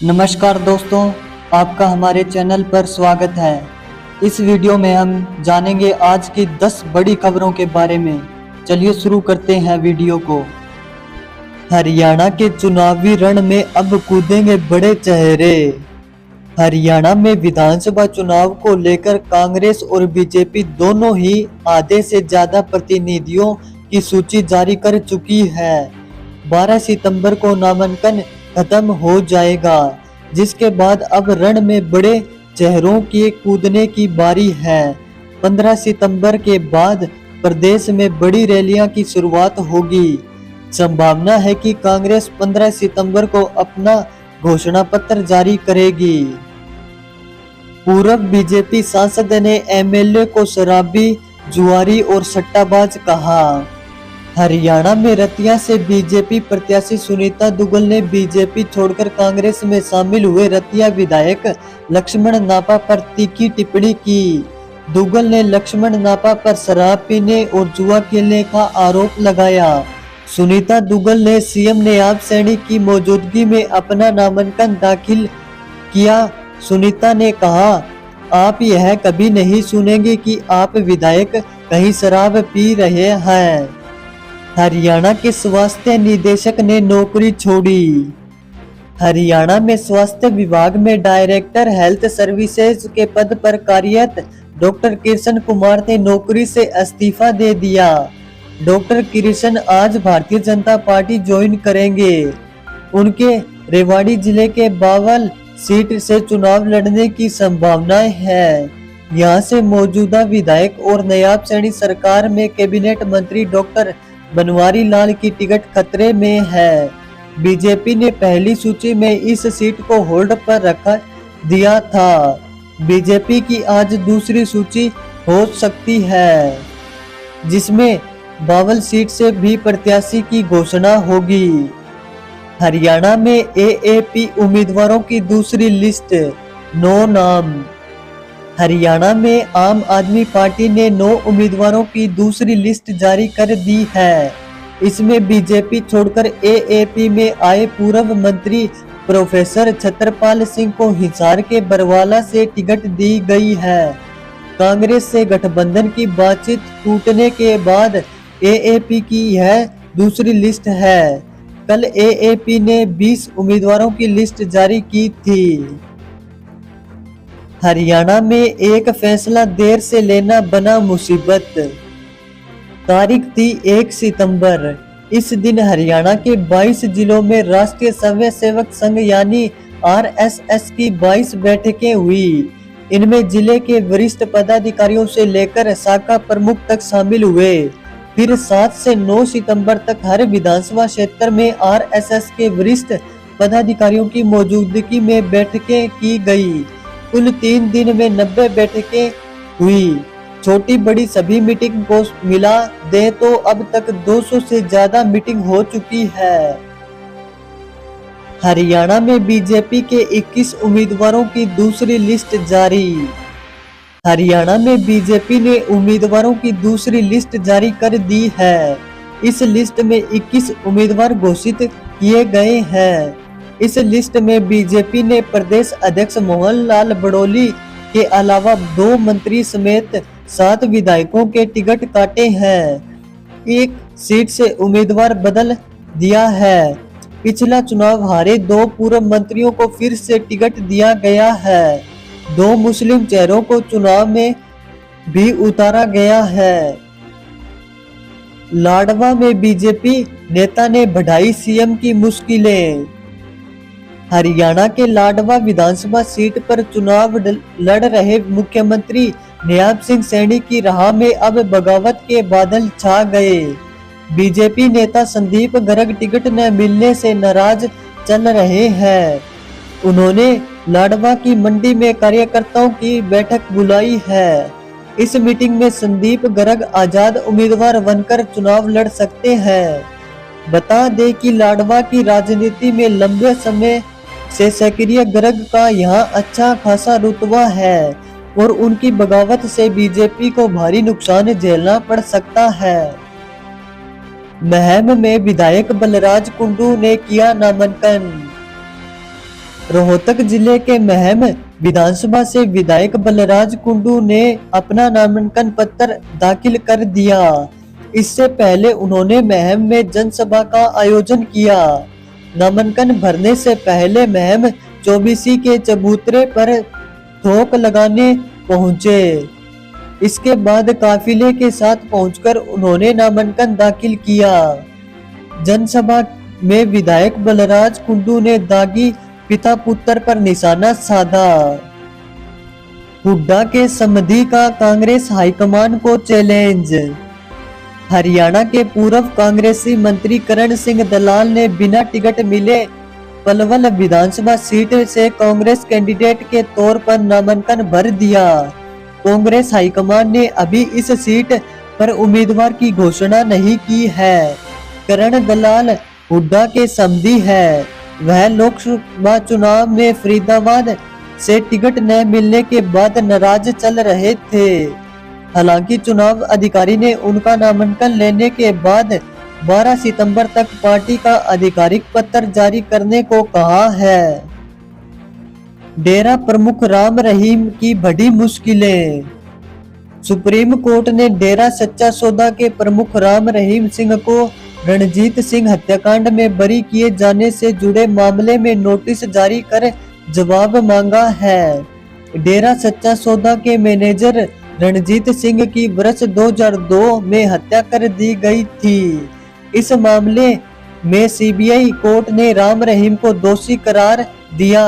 नमस्कार दोस्तों, आपका हमारे चैनल पर स्वागत है। इस वीडियो में हम जानेंगे आज की 10 बड़ी खबरों के बारे में। चलिए शुरू करते हैं वीडियो को। हरियाणा के चुनावी रण में अब कूदेंगे बड़े चेहरे। हरियाणा में विधानसभा चुनाव को लेकर कांग्रेस और बीजेपी दोनों ही आधे से ज्यादा प्रतिनिधियों की सूची जारी कर चुकी है। 12 सितंबर को नामांकन खत्म हो जाएगा, जिसके बाद अब रण में बड़े चेहरों के कूदने की बारी है। 15 सितंबर के बाद प्रदेश में बड़ी रैलियां की शुरुआत होगी। संभावना है कि कांग्रेस 15 सितंबर को अपना घोषणा पत्र जारी करेगी। पूर्व बीजेपी सांसद ने एमएलए को शराबी, जुआरी और सट्टाबाज कहा। हरियाणा में रतिया से बीजेपी प्रत्याशी सुनीता दुग्गल ने बीजेपी छोड़कर कांग्रेस में शामिल हुए रतिया विधायक लक्ष्मण नापा पर तीखी टिप्पणी की। दुग्गल ने लक्ष्मण नापा पर शराब पीने और जुआ खेलने का आरोप लगाया। सुनीता दुग्गल ने सीएम नयाब सैनी की मौजूदगी में अपना नामांकन दाखिल किया। सुनीता ने कहा, आप यह कभी नहीं सुनेंगे कि आप विधायक कहीं शराब पी रहे हैं। हरियाणा के स्वास्थ्य निदेशक ने नौकरी छोड़ी। हरियाणा में स्वास्थ्य विभाग में डायरेक्टर हेल्थ सर्विसेज के पद पर कार्यरत डॉक्टर कृष्ण कुमार ने नौकरी से इस्तीफा दे दिया। डॉक्टर कृष्ण आज भारतीय जनता पार्टी ज्वाइन करेंगे। उनके रेवाड़ी जिले के बावल सीट से चुनाव लड़ने की संभावनाएं है। यहां से मौजूदा विधायक और नयाब सैनी सरकार में कैबिनेट मंत्री डॉक्टर बनवारी लाल की टिकट खतरे में है। बीजेपी ने पहली सूची में इस सीट को होल्ड पर रखा दिया था। बीजेपी की आज दूसरी सूची हो सकती है, जिसमें बावल सीट से भी प्रत्याशी की घोषणा होगी। हरियाणा में एएपी उम्मीदवारों की दूसरी लिस्ट, 9 नाम। हरियाणा में आम आदमी पार्टी ने 9 उम्मीदवारों की दूसरी लिस्ट जारी कर दी है। इसमें बीजेपी छोड़कर एएपी में आए पूर्व मंत्री प्रोफेसर छत्रपाल सिंह को हिसार के बरवाला से टिकट दी गई है। कांग्रेस से गठबंधन की बातचीत टूटने के बाद एएपी की यह दूसरी लिस्ट है। कल एएपी ने 20 उम्मीदवारों की लिस्ट जारी की थी। हरियाणा में एक फैसला देर से लेना बना मुसीबत। तारीख थी 1 सितंबर। इस दिन हरियाणा के 22 जिलों में राष्ट्रीय स्वयं सेवक संघ यानी आरएसएस की 22 बैठकें हुई। इनमें जिले के वरिष्ठ पदाधिकारियों से लेकर शाखा प्रमुख तक शामिल हुए। फिर 7 से 9 सितंबर तक हर विधानसभा क्षेत्र में आरएसएस के वरिष्ठ पदाधिकारियों की मौजूदगी में बैठकें की गई। कुल 3 दिन में 90 बैठकें हुई। छोटी बड़ी सभी मीटिंग को मिला दे तो अब तक 200 से ज्यादा मीटिंग हो चुकी है। हरियाणा में बीजेपी के 21 उम्मीदवारों की दूसरी लिस्ट जारी। हरियाणा में बीजेपी ने उम्मीदवारों की दूसरी लिस्ट जारी कर दी है। इस लिस्ट में 21 उम्मीदवार घोषित किए गए हैं। इस लिस्ट में बीजेपी ने प्रदेश अध्यक्ष मोहन लाल बड़ौली के अलावा 2 मंत्री समेत 7 विधायकों के टिकट काटे हैं। एक सीट से उम्मीदवार बदल दिया है। पिछला चुनाव हारे 2 पूर्व मंत्रियों को फिर से टिकट दिया गया है। 2 मुस्लिम चेहरों को चुनाव में भी उतारा गया है। लाडवा में बीजेपी नेता ने बढ़ाई सीएम की मुश्किलें। हरियाणा के लाडवा विधानसभा सीट पर चुनाव लड़ रहे मुख्यमंत्री नयाब सिंह सैनी की राह में अब बगावत के बादल छा गए। बीजेपी नेता संदीप गर्ग टिकट न मिलने से नाराज चल रहे हैं। उन्होंने लाडवा की मंडी में कार्यकर्ताओं की बैठक बुलाई है। इस मीटिंग में संदीप गर्ग आजाद उम्मीदवार बनकर चुनाव लड़ सकते हैं। बता दें कि लाडवा की राजनीति में लंबे समय से सक्रिय गर्ग का यहां अच्छा खासा रुतबा है और उनकी बगावत से बीजेपी को भारी नुकसान झेलना पड़ सकता है। महम में विधायक बलराज कुंडू ने किया नामांकन। रोहतक जिले के महम विधानसभा से विधायक बलराज कुंडू ने अपना नामांकन पत्र दाखिल कर दिया। इससे पहले उन्होंने महम में जनसभा का आयोजन किया। नामांकन भरने से पहले महम चौबीसी के चबूतरे पर ठोक लगाने पहुंचे। इसके बाद काफिले के साथ पहुंचकर उन्होंने नामांकन दाखिल किया। जनसभा में विधायक बलराज कुंडू ने दागी पिता पुत्र पर निशाना साधा। हुड्डा के समधी का कांग्रेस हाईकमान को चैलेंज। हरियाणा के पूर्व कांग्रेसी मंत्री करण सिंह दलाल ने बिना टिकट मिले पलवल विधानसभा सीट से कांग्रेस कैंडिडेट के तौर पर नामांकन भर दिया। कांग्रेस हाईकमान ने अभी इस सीट पर उम्मीदवार की घोषणा नहीं की है। करण दलाल हुड्डा के समधी है। वह लोकसभा चुनाव में फरीदाबाद से टिकट न मिलने के बाद नाराज चल रहे थे। हालांकि चुनाव अधिकारी ने उनका नामांकन लेने के बाद 12 सितंबर तक पार्टी का आधिकारिक पत्र जारी करने को कहा है। डेरा प्रमुख राम रहीम की बड़ी मुश्किलें। सुप्रीम कोर्ट ने डेरा सच्चा सौदा के प्रमुख राम रहीम सिंह को रणजीत सिंह हत्याकांड में बरी किए जाने से जुड़े मामले में नोटिस जारी कर जवाब मांगा है। डेरा सच्चा सौदा के मैनेजर रणजीत सिंह की वर्ष 2002 में हत्या कर दी गई थी। इस मामले में सीबीआई कोर्ट ने राम रहीम को दोषी करार दिया।